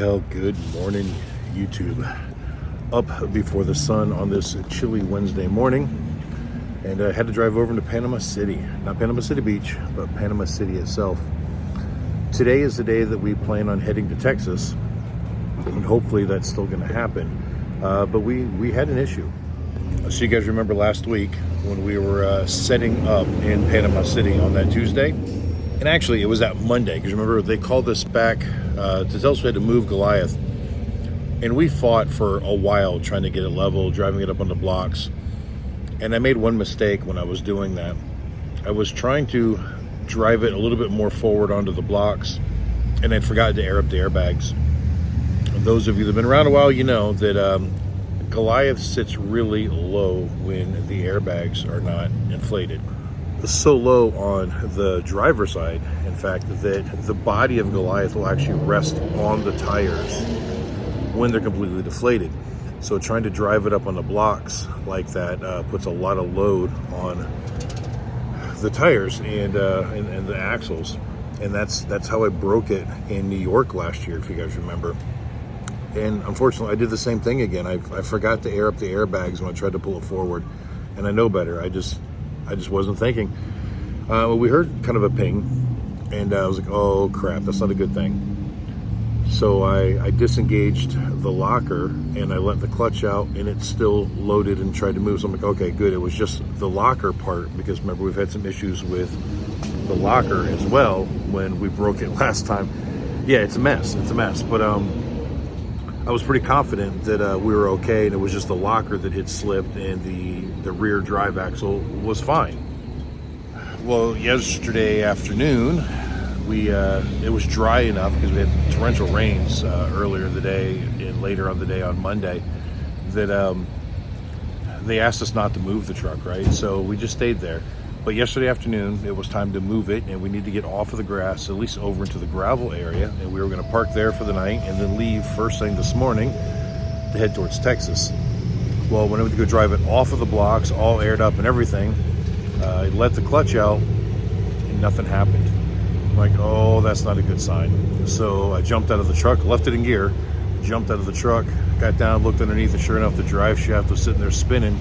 Well, good morning, YouTube. Up before the sun on this chilly Wednesday morning, and I had to drive over into Panama City. Not Panama City Beach, but Panama City itself. Today is the day that we plan on heading to Texas, and hopefully that's still going to happen. But we had an issue. So you guys remember last week when we were setting up in Panama City on that Tuesday? And actually, it was that Monday, because remember, they called us back to tell us we had to move Goliath. And we fought for a while trying to get it level, driving it up on the blocks. And I made one mistake when I was doing that. I was trying to drive it a little bit more forward onto the blocks, and I forgot to air up the airbags. And those of you that have been around a while, you know that Goliath sits really low when the airbags are not inflated. So low on the driver's side, in fact, that the body of Goliath will actually rest on the tires when they're completely deflated. So trying to drive it up on the blocks like that puts a lot of load on the tires and the axles. And that's how I broke it in New York last year, if you guys remember. And unfortunately, I did the same thing again. I forgot to air up the airbags when I tried to pull it forward. And I know better. I just wasn't thinking. We heard kind of a ping, and I was like, oh crap, that's not a good thing. So I disengaged the locker and I let the clutch out, and it's still loaded and tried to move. So I'm like, okay, good. It was just the locker part, because remember, we've had some issues with the locker as well when we broke it last time. Yeah, it's a mess. It's a mess. But I was pretty confident that we were okay, and it was just the locker that had slipped, and the rear drive axle was fine. Well, yesterday afternoon, it was dry enough, because we had torrential rains earlier in the day and later on the day on Monday, that they asked us not to move the truck, right? So we just stayed there. But yesterday afternoon, it was time to move it, and we need to get off of the grass, at least over into the gravel area, and we were going to park there for the night and then leave first thing this morning to head towards Texas. Well, when I went to go drive it off of the blocks, all aired up and everything, I let the clutch out and nothing happened. I'm like, oh, that's not a good sign. So I jumped out of the truck, left it in gear, jumped out of the truck, got down, looked underneath, and sure enough, the drive shaft was sitting there spinning,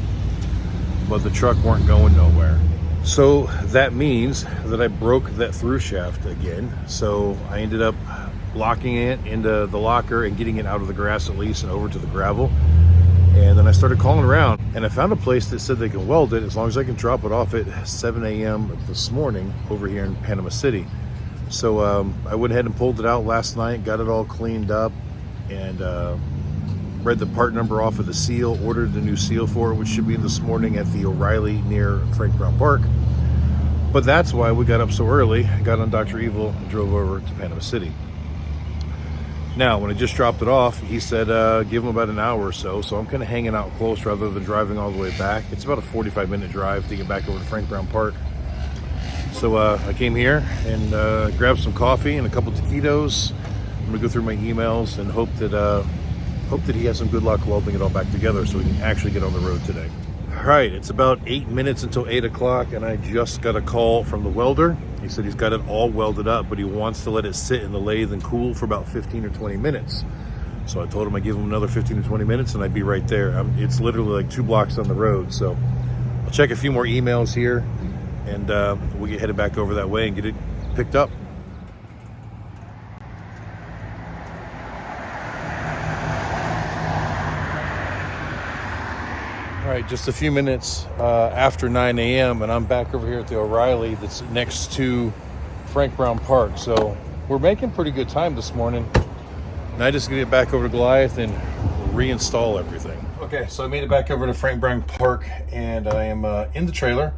but the truck weren't going nowhere. So that means that I broke that through shaft again. So I ended up locking it into the locker and getting it out of the grass at least and over to the gravel. And then I started calling around, and I found a place that said they can weld it as long as I can drop it off at 7 a.m. this morning over here in Panama City. So I went ahead and pulled it out last night, got it all cleaned up, and read the part number off of the seal, ordered the new seal for it, which should be in this morning at the O'Reilly near Frank Brown Park. But that's why we got up so early, got on Dr. Evil, and drove over to Panama City. Now, when I just dropped it off, he said give him about an hour or so. So I'm kind of hanging out close rather than driving all the way back. It's about a 45-minute drive to get back over to Frank Brown Park. So I came here and grabbed some coffee and a couple taquitos. I'm gonna go through my emails and hope that he has some good luck welding it all back together so we can actually get on the road today. All right, it's about 8 minutes until 8 o'clock, and I just got a call from the welder. He said he's got it all welded up, but he wants to let it sit in the lathe and cool for about 15 or 20 minutes. So I told him I'd give him another 15 or 20 minutes and I'd be right there. It's literally like 2 blocks down the road. So I'll check a few more emails here, and we'll get headed back over that way and get it picked up. All right, just a few minutes after 9 a.m. and I'm back over here at the O'Reilly that's next to Frank Brown Park. So we're making pretty good time this morning. And I just get back over to Goliath and reinstall everything. Okay, so I made it back over to Frank Brown Park, and I am in the trailer.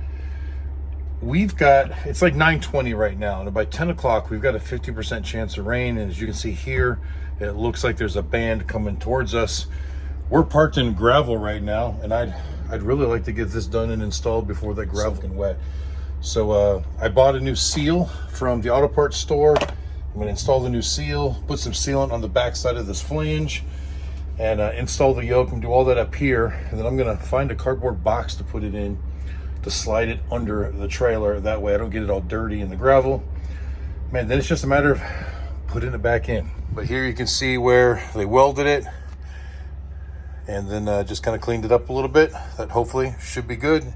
It's like 9:20 right now, and by 10 o'clock, we've got a 50% chance of rain. And as you can see here, it looks like there's a band coming towards us. We're parked in gravel right now, and I'd really like to get this done and installed before that gravel can wet. So I bought a new seal from the auto parts store. I'm gonna install the new seal, put some sealant on the back side of this flange, and install the yoke and do all that up here. And then I'm gonna find a cardboard box to put it in to slide it under the trailer. That way I don't get it all dirty in the gravel. Man, then it's just a matter of putting it back in. But here you can see where they welded it, and then just kind of cleaned it up a little bit. That hopefully should be good.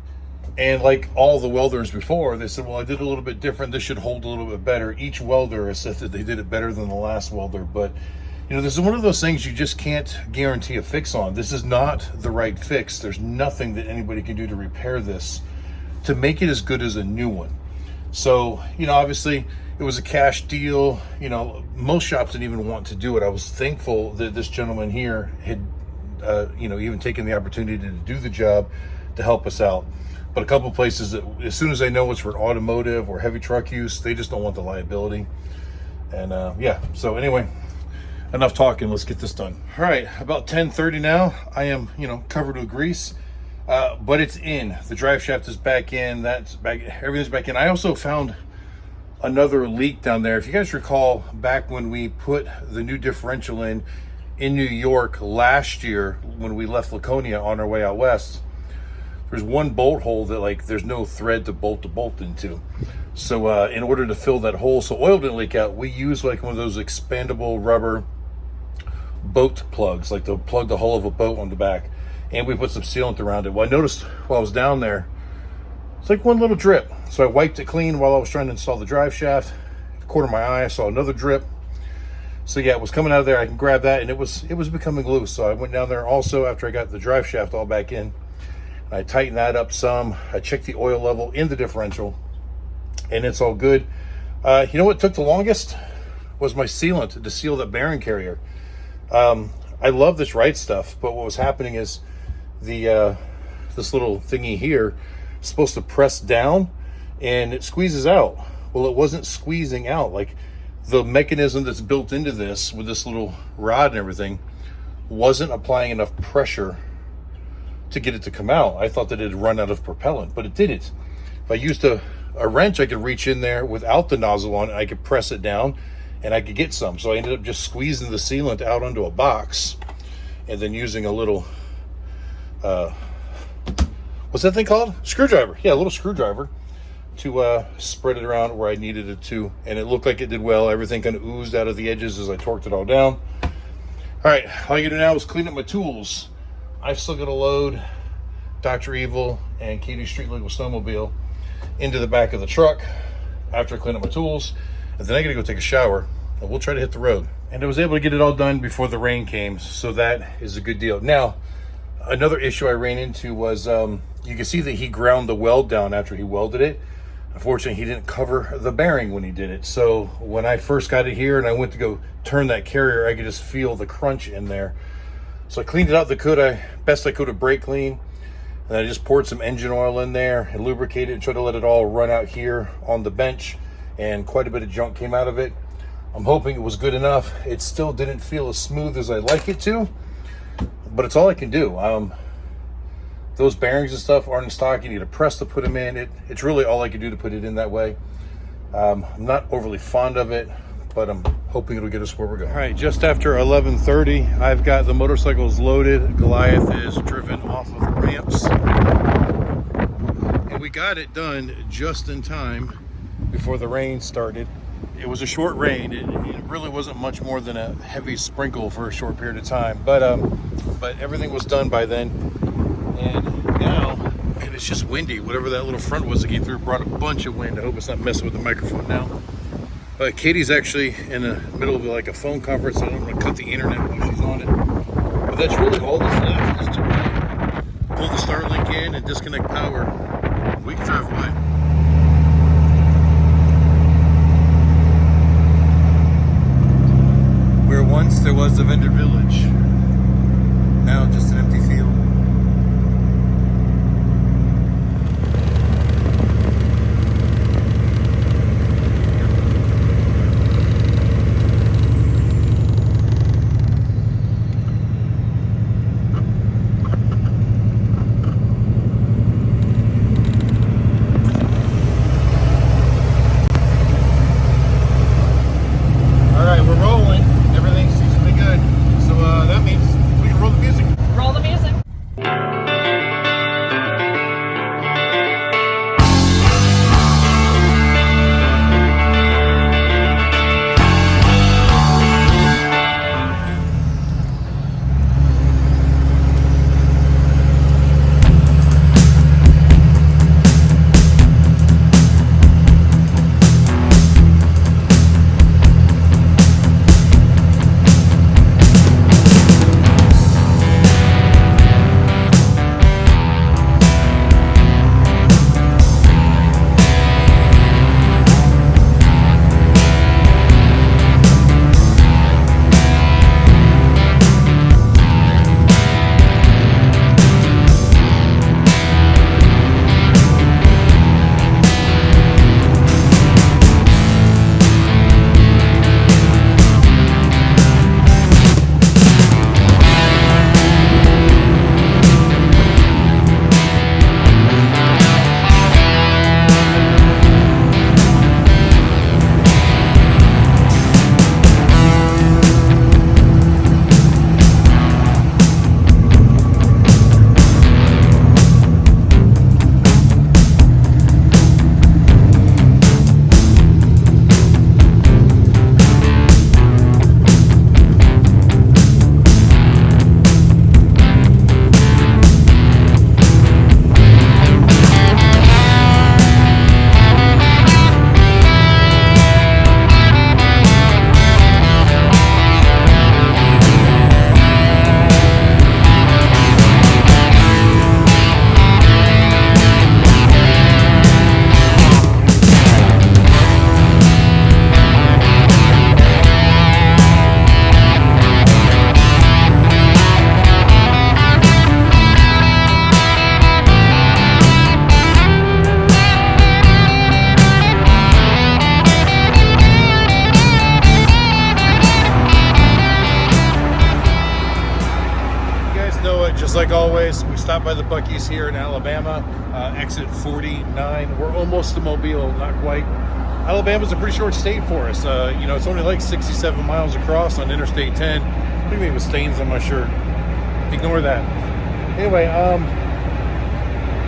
And like all the welders before, they said, well, I did a little bit different. This should hold a little bit better. Each welder has said that they did it better than the last welder. But, you know, this is one of those things you just can't guarantee a fix on. This is not the right fix. There's nothing that anybody can do to repair this to make it as good as a new one. So, you know, obviously it was a cash deal. You know, most shops didn't even want to do it. I was thankful that this gentleman here had, you know, even taken the opportunity to do the job to help us out. But a couple of places that as soon as they know it's for automotive or heavy truck use, they just don't want the liability. And yeah, so anyway, enough talking, let's get this done. All right, about 10:30 now. I am, you know, covered with grease, but it's in. The drive shaft is back in, that's back, everything's back in. I also found another leak down there. If you guys recall, back when we put the new differential in New York last year, when we left Laconia on our way out west, there's one bolt hole that like there's no thread to bolt into. So in order to fill that hole so oil didn't leak out, we used like one of those expandable rubber boat plugs, like to plug the hull of a boat on the back, and we put some sealant around it. Well, I noticed while I was down there, it's like one little drip. So I wiped it clean while I was trying to install the drive shaft. The corner of my eye, I saw another drip. So yeah, it was coming out of there. I can grab that, and it was becoming loose. So I went down there also after I got the drive shaft all back in. I tightened that up some. I checked the oil level in the differential, and it's all good. You know what took the longest was my sealant to seal that bearing carrier. I love this right stuff, but what was happening is the this little thingy here is supposed to press down, and it squeezes out. Well, it wasn't squeezing out. Like the mechanism that's built into this with this little rod and everything wasn't applying enough pressure to get it to come out. I thought that it had run out of propellant, but it didn't. If I used a wrench, I could reach in there without the nozzle on it. I could press it down and I could get some. So I ended up just squeezing the sealant out onto a box and then using a little, what's that thing called? Screwdriver. Yeah, a little screwdriver to spread it around where I needed it to. And it looked like it did well. Everything kind of oozed out of the edges as I torqued it all down. All right, all I gotta do now is clean up my tools. I've still got to load Dr. Evil and Katie's Street Legal Snowmobile into the back of the truck after I clean up my tools. And then I got to go take a shower, and we'll try to hit the road. And I was able to get it all done before the rain came, so that is a good deal. Now, another issue I ran into was you can see that he ground the weld down after he welded it. Unfortunately, he didn't cover the bearing when he did it. So when I first got it here and I went to go turn that carrier, I could just feel the crunch in there. So I cleaned it out best I could with brake clean. And I just poured some engine oil in there and lubricated and tried to let it all run out here on the bench. And quite a bit of junk came out of it. I'm hoping it was good enough. It still didn't feel as smooth as I'd like it to, but it's all I can do. Those bearings and stuff aren't in stock. You need a press to put them in. It's really all I can do to put it in that way. I'm not overly fond of it, but I'm hoping it'll get us where we're going. All right, just after 11:30, I've got the motorcycles loaded. Goliath is driven off of the ramps. And we got it done just in time before the rain started. It was a short rain. It really wasn't much more than a heavy sprinkle for a short period of time. But everything was done by then. And now, and it's just windy. Whatever that little front was that came through brought a bunch of wind. I hope it's not messing with the microphone now. But Katie's actually in the middle of like a phone conference. I don't want to cut the internet while she's on it. But that's really all that's left is to pull the start link in and disconnect power. We can drive away. Where once there was the vendor village, now just an empty field. guys, like always, we stopped by the Buc-ee's here in Alabama, exit 49. We're almost to Mobile, not quite. Alabama's a pretty short state for us. You know, it's only like 67 miles across on Interstate 10. What do you mean with stains on my shirt? Ignore that. Anyway,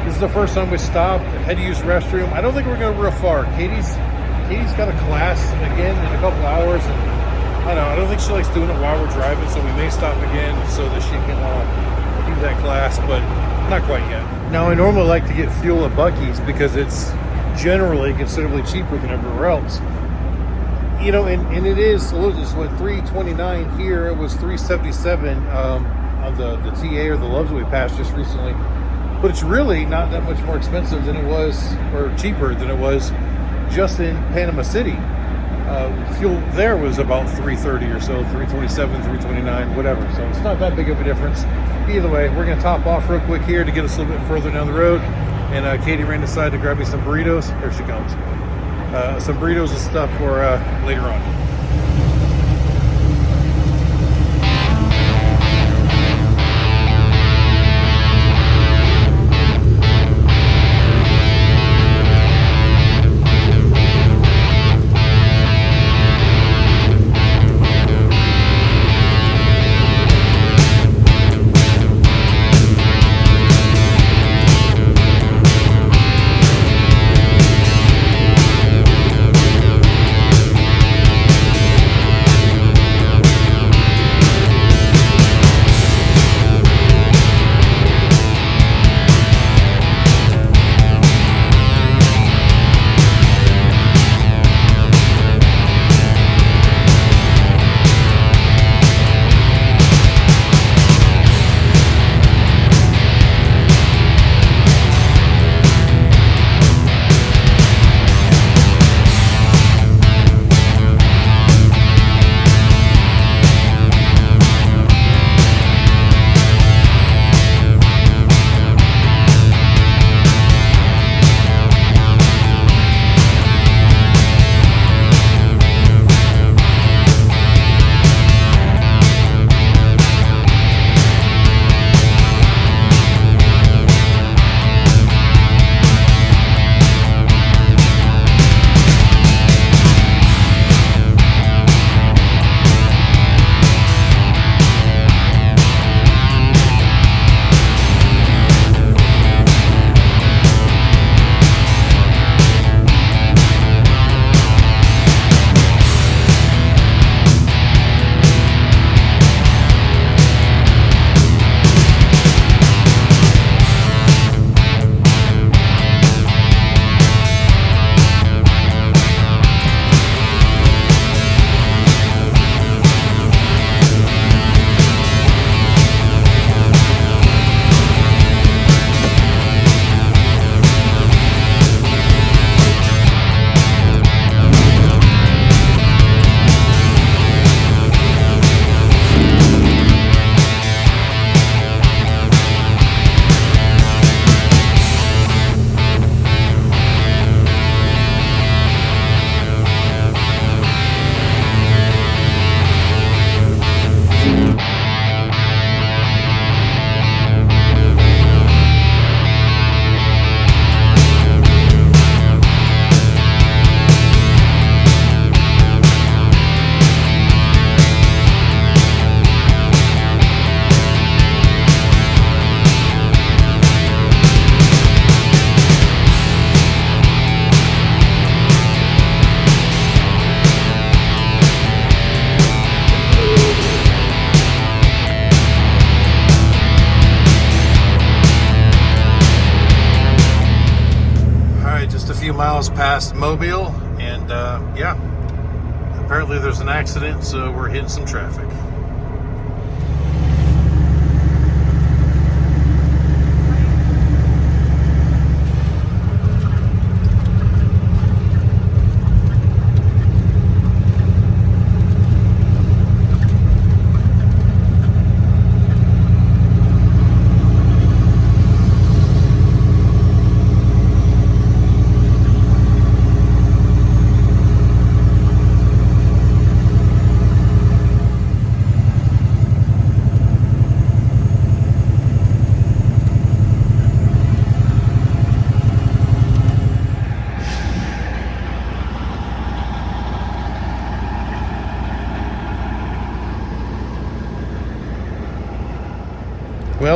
this is the first time we stopped. Had to use the restroom. I don't think we're going real far. Katie's got a class again in a couple hours, and I don't think she likes doing it while we're driving, so we may stop again so that she can do that class, but not quite yet. Now, I normally like to get fuel at Buc-ee's because it's generally considerably cheaper than everywhere else. You know, and it is, it's what, $3.29 here. It was $3.77 on the TA or the Loves that we passed just recently. But it's really not that much more expensive than it was, or cheaper than it was just in Panama City. Fuel there was about $3.30 or so, $3.27, $3.29, whatever. So it's not that big of a difference. Either way, we're going to top off real quick here to get us a little bit further down the road. And Katie ran aside to grab me some burritos. Here she comes. Some burritos and stuff for later on. Miles past Mobile, and yeah, apparently there's an accident, so we're hitting some traffic.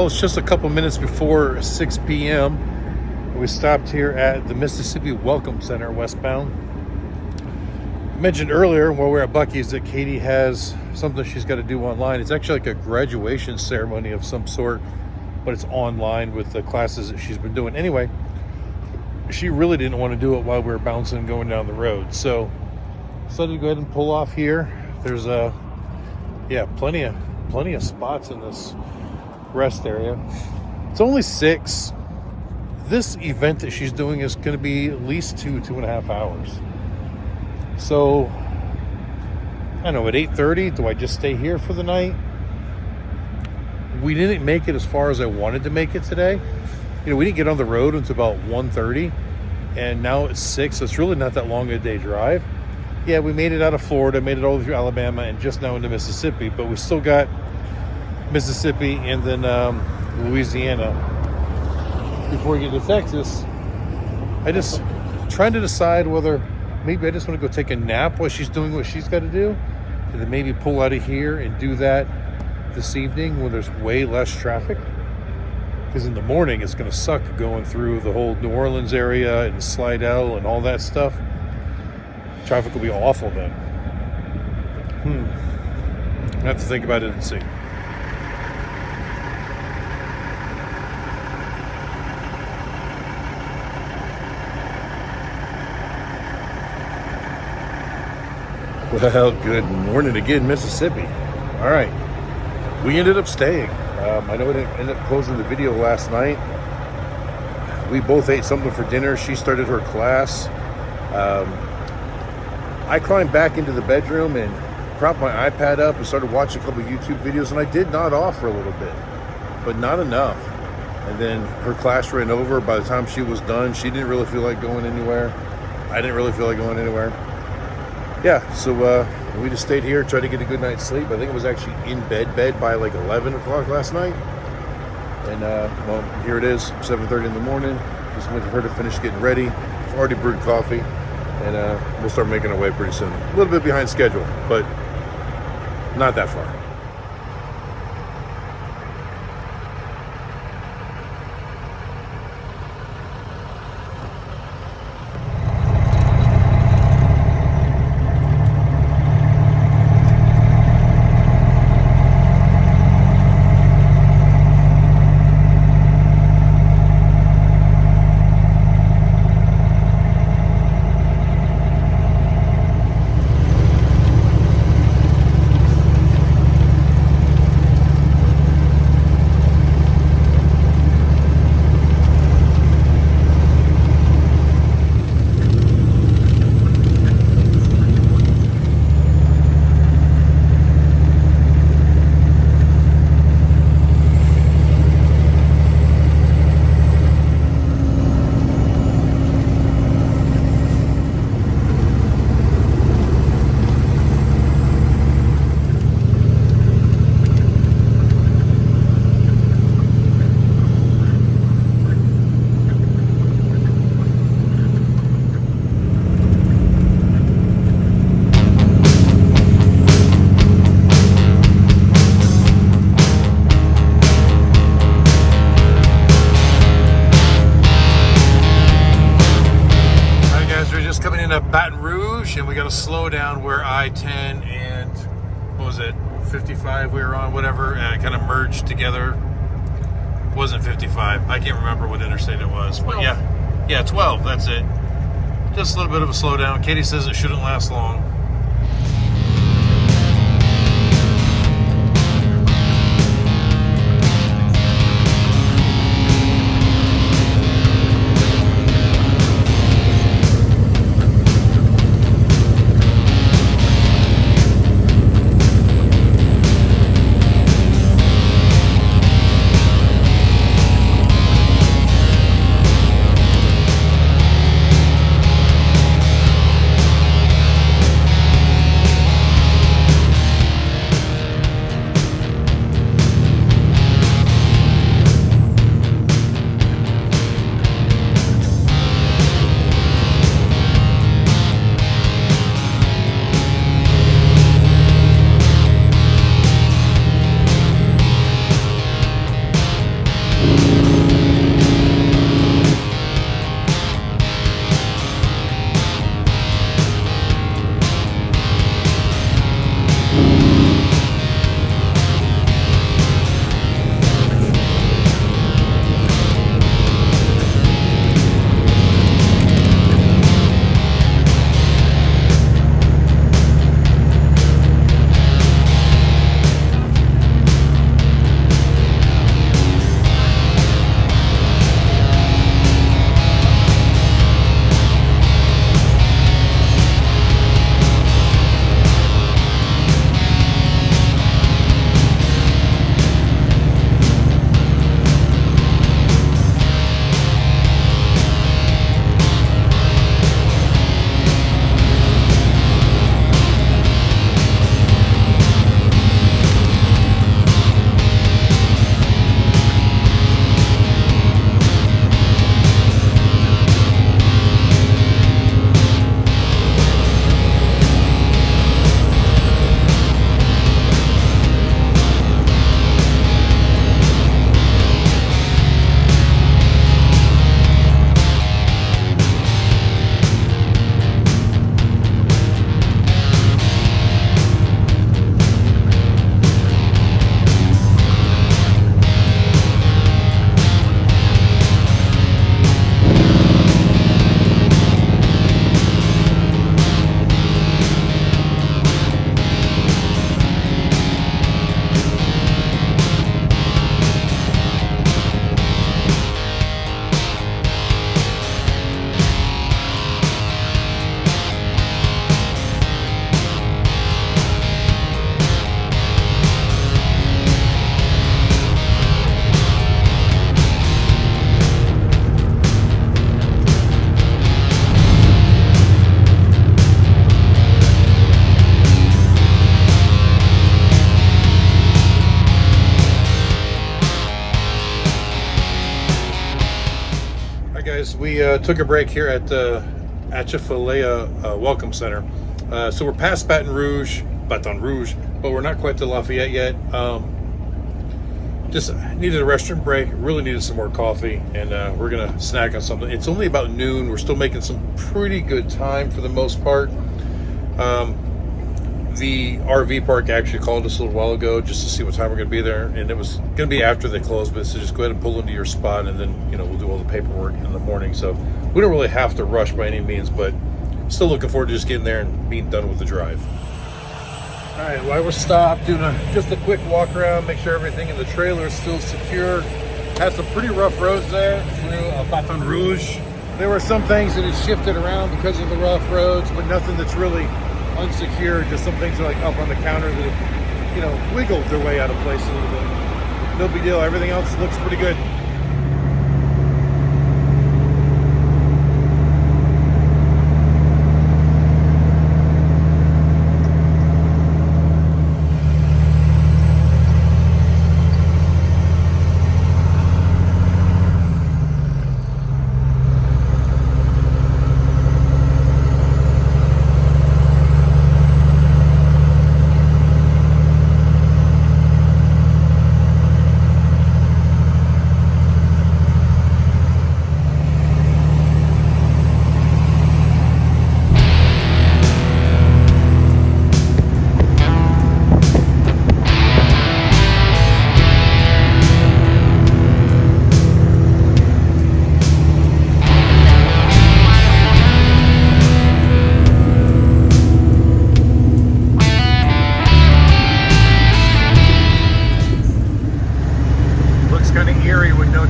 Well, it's just a couple minutes before 6 p.m. We stopped here at the Mississippi Welcome Center westbound. I mentioned earlier while we were at Buc-ee's that Katie has something she's got to do online. It's actually like a graduation ceremony of some sort, but it's online with the classes that she's been doing. Anyway, she really didn't want to do it while we were bouncing going down the road. So decided to go ahead and pull off here. There's plenty of spots in this rest area. It's only 6. This event that she's doing is going to be at least 2.5 hours. So I don't know, at 8:30, do I just stay here for the night? We didn't make it as far as I wanted to make it today. We didn't get on the road until about 1:30, and now it's 6, so it's really not that long a day drive. Yeah, we made it out of Florida, made it all through Alabama, and just now into Mississippi, but we still got Mississippi and then Louisiana before we get to Texas. I just trying to decide whether maybe I just want to go take a nap while she's doing what she's got to do, and then maybe pull out of here and do that this evening when there's way less traffic. Because in the morning, it's going to suck going through the whole New Orleans area and Slidell and all that stuff. Traffic will be awful then. I have to think about it and see. Well, good morning again, Mississippi. All right, we ended up staying. I know it ended up closing the video last night. We both ate something for dinner. She started her class. I climbed back into the bedroom and propped my iPad up and started watching a couple YouTube videos, and I did nod off for a little bit, but not enough. And then her class ran over. By the time she was done, she didn't really feel like going anywhere. I didn't really feel like going anywhere. Yeah, so we just stayed here, tried to get a good night's sleep. I think it was actually in bed by like 11 o'clock last night. And, well, here it is, 7:30 in the morning. Just waiting for her to finish getting ready. I've already brewed coffee, and we'll start making our way pretty soon. A little bit behind schedule, but not that far. And we got to slow down where I-10 and what was it, 55 we were on, whatever, kind of merged together. It wasn't 55. I can't remember what interstate it was, 12. But yeah, 12. That's it. Just a little bit of a slowdown. Katie says it shouldn't last long. Hi guys, we took a break here at the Atchafalaya Welcome Center. So we're past Baton Rouge, but we're not quite to Lafayette yet. Just needed a restroom break, really needed some more coffee, and we're gonna snack on something. It's only about noon. We're still making some pretty good time for the most part. The RV park actually called us a little while ago just to see what time we're going to be there, and it was going to be after they closed, but so just go ahead and pull into your spot, and then we'll do all the paperwork in the morning. So we don't really have to rush by any means, but still looking forward to just getting there and being done with the drive. All right, while we're stopped, doing just a quick walk around, make sure everything in the trailer is still secure. Had some pretty rough roads there through Baton Rouge. There were some things that had shifted around because of the rough roads, but nothing that's really unsecure. Just some things are like up on the counter that have, wiggled their way out of place a little bit. No big deal. Everything else looks pretty good.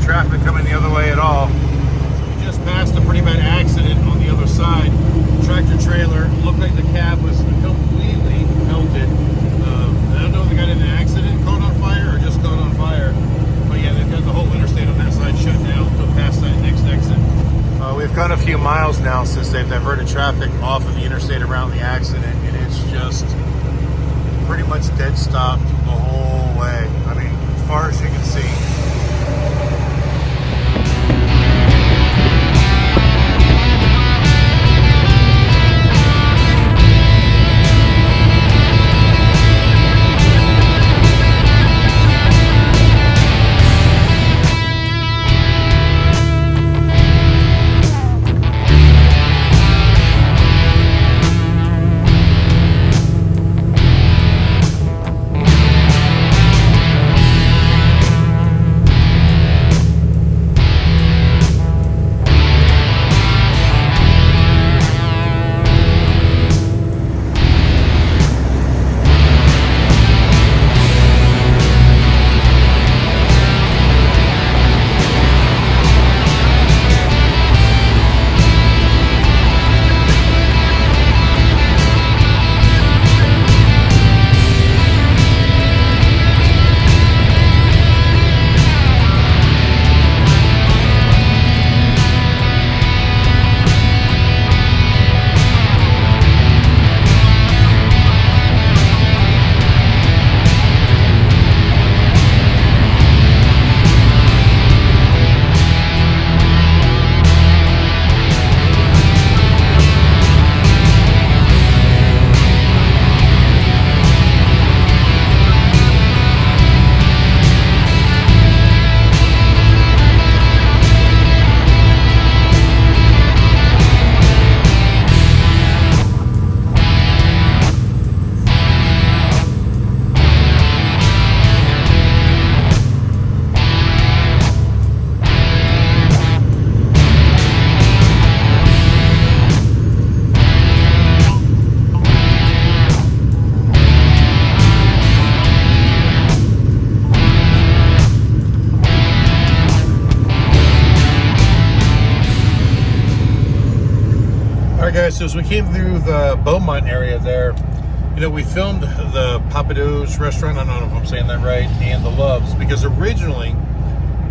Traffic coming the other way at all. We just passed a pretty bad accident on the other side. Tractor trailer looked like the cab was completely melted. I don't know if they got in an accident, caught on fire, or just caught on fire. But yeah, they've got the whole interstate on that side shut down until past that next exit. We've gone a few miles now since they've diverted traffic off of the interstate around the accident, and it's just pretty much dead stopped the whole way. I mean, as far as you can see. Guys, so as we came through the Beaumont area there, we filmed the Papado's restaurant, I don't know if I'm saying that right, and the Loves, because originally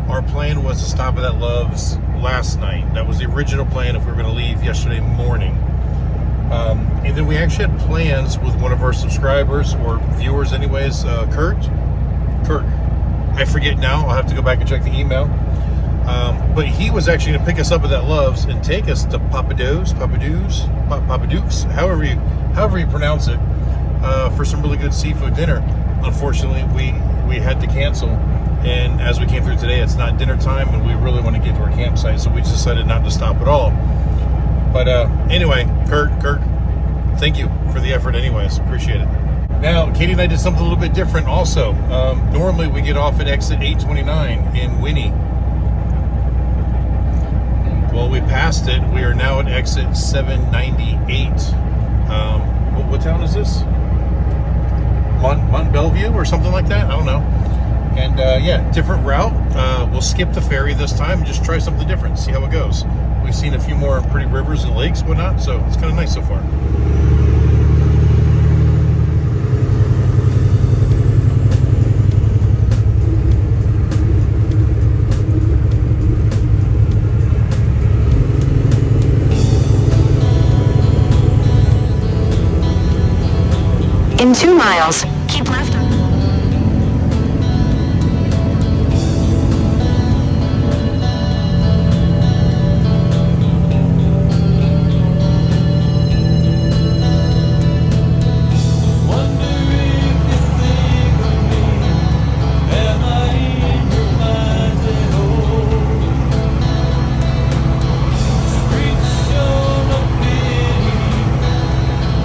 our plan was to stop at that Loves last night. That was the original plan if we were going to leave yesterday morning. And then we actually had plans with one of our subscribers, or viewers anyways, Kirk. I forget now, I'll have to go back and check the email. but he was actually going to pick us up at that Love's and take us to Papado's, however you pronounce it, for some really good seafood dinner. Unfortunately, we had to cancel, and as we came through today, it's not dinner time, and we really want to get to our campsite, so we just decided not to stop at all. But anyway, Kirk, thank you for the effort anyways. Appreciate it. Now, Katie and I did something a little bit different also. Normally, we get off at exit 829 in Winnie. Well, we passed it. We are now at exit 798. What town is this? Mont Bellevue or something like that? I don't know. And yeah, different route. We'll skip the ferry this time and just try something different, see how it goes. We've seen a few more pretty rivers and lakes, whatnot, so it's kind of nice so far. In 2 miles, keep left.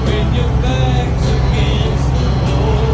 When your back's against the wall.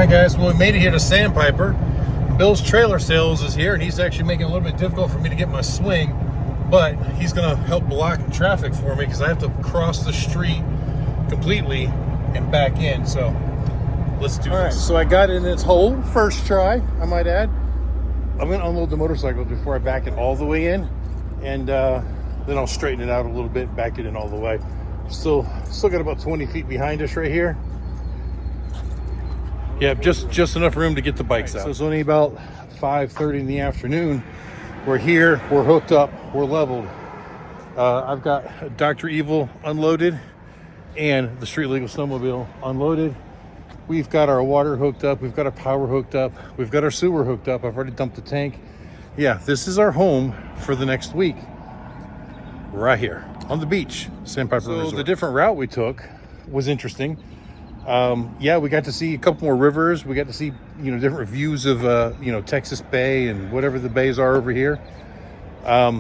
Alright guys, well we made it here to Sandpiper. Bill's Trailer Sales is here and he's actually making it a little bit difficult for me to get my swing, but he's gonna help block traffic for me because I have to cross the street completely and back in. So let's do this. So I got in its hole first try, I might add. I'm gonna unload the motorcycle before I back it all the way in, and then I'll straighten it out a little bit, back it in all the way. Still got about 20 feet behind us right here. Yeah, just enough room to get the bikes out. So it's only about 5:30 in the afternoon. We're here, we're hooked up, we're leveled. I've got Dr. Evil unloaded and the Street Legal Snowmobile unloaded. We've got our water hooked up, we've got our power hooked up, we've got our sewer hooked up. I've already dumped the tank. Yeah, this is our home for the next week. Right here on the beach, Sandpiper Resort. So the different route we took was interesting. Yeah, we got to see a couple more rivers. We got to see, different views of, Texas Bay and whatever the bays are over here. It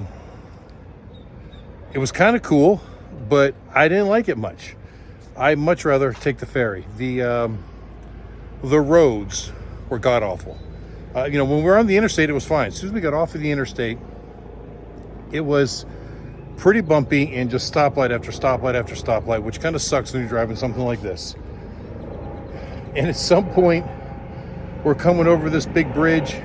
was kind of cool, but I didn't like it much. I'd much rather take the ferry. The roads were god awful. When we were on the interstate, it was fine. As soon as we got off of the interstate, it was pretty bumpy and just stoplight after stoplight after stoplight, which kind of sucks when you're driving something like this. And at some point, we're coming over this big bridge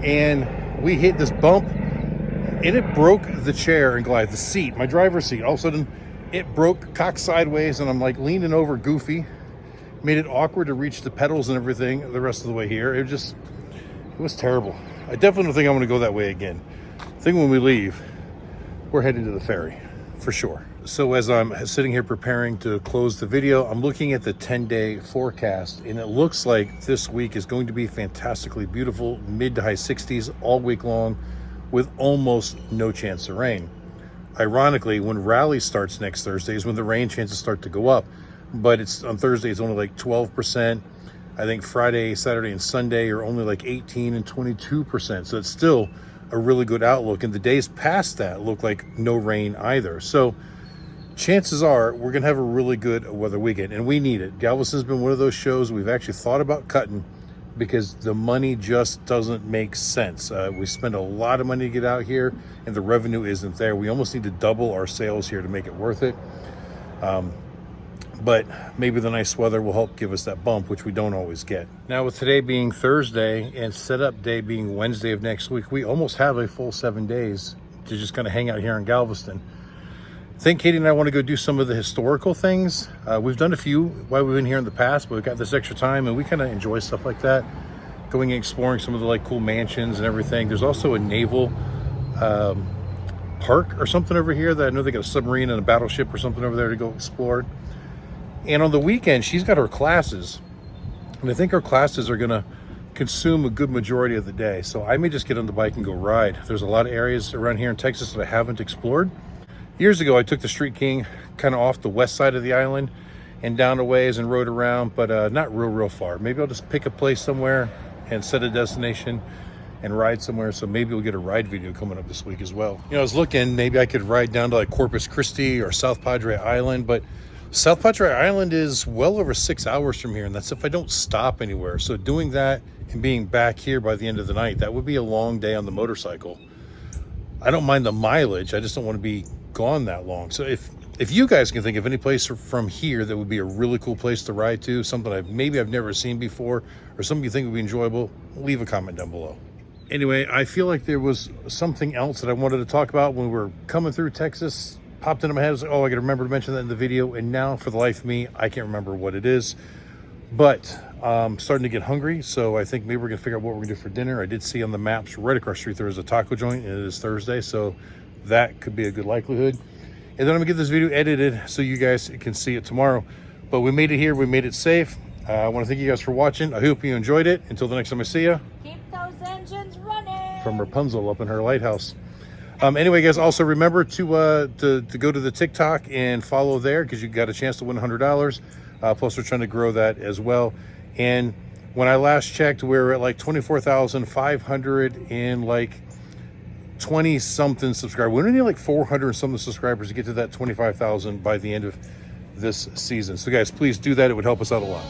and we hit this bump and it broke the chair in Goliath, the seat, my driver's seat. All of a sudden, it broke, cocked sideways, and I'm like leaning over goofy. Made it awkward to reach the pedals and everything the rest of the way here. It was terrible. I definitely don't think I'm gonna go that way again. I think when we leave, we're heading to the ferry, for sure. So as I'm sitting here preparing to close the video, I'm looking at the 10-day forecast, and it looks like this week is going to be fantastically beautiful, mid to high 60s all week long, with almost no chance of rain. Ironically, when rally starts next Thursday is when the rain chances start to go up, but it's on Thursday, it's only like 12%. I think Friday, Saturday, and Sunday are only like 18 and 22%. So it's still a really good outlook, and the days past that look like no rain either. So chances are we're gonna have a really good weather weekend, and we need it. Galveston's been one of those shows we've actually thought about cutting because the money just doesn't make sense. We spend a lot of money to get out here and the revenue isn't there. We almost need to double our sales here to make it worth it. But maybe the nice weather will help give us that bump, which we don't always get. Now with today being Thursday and setup day being Wednesday of next week, we almost have a full 7 days to just kind of hang out here in Galveston. I think Katie and I want to go do some of the historical things. We've done a few while we've been here in the past, but we've got this extra time and we kind of enjoy stuff like that. Going and exploring some of the cool mansions and everything. There's also a naval park or something over here that I know they got a submarine and a battleship or something over there to go explore. And on the weekend, she's got her classes. And I think her classes are gonna consume a good majority of the day. So I may just get on the bike and go ride. There's a lot of areas around here in Texas that I haven't explored. Years ago, I took the Street King kind of off the west side of the island and down a ways and rode around, but not real far. Maybe I'll just pick a place somewhere and set a destination and ride somewhere. So maybe we'll get a ride video coming up this week as well. I was looking, maybe I could ride down to like Corpus Christi or South Padre Island, but South Padre Island is well over 6 hours from here, and that's if I don't stop anywhere. So doing that and being back here by the end of the night, that would be a long day on the motorcycle. I don't mind the mileage, I just don't want to be gone that long. So if you guys can think of any place from here that would be a really cool place to ride to, something I've never seen before, or something you think would be enjoyable, leave a comment down below. Anyway, I feel like there was something else that I wanted to talk about when we were coming through Texas. Popped into my head, I was like, oh, I gotta remember to mention that in the video, and now for the life of me, I can't remember what it is. But I'm starting to get hungry, so I think maybe we're gonna figure out what we're gonna do for dinner. I did see on the maps right across the street there is a taco joint, and it is Thursday, so that could be a good likelihood. And then I'm gonna get this video edited so you guys can see it tomorrow. But we made it here, we made it safe. I wanna thank you guys for watching. I hope you enjoyed it. Until the next time I see you. Keep those engines running. From Rapunzel up in her lighthouse. Anyway, guys, also remember to go to the TikTok and follow there because you got a chance to win $100. Plus, we're trying to grow that as well. And when I last checked, we were at like 24,500 and like 20-something subscribers. We only need like 400 something subscribers to get to that 25,000 by the end of this season. So, guys, please do that. It would help us out a lot.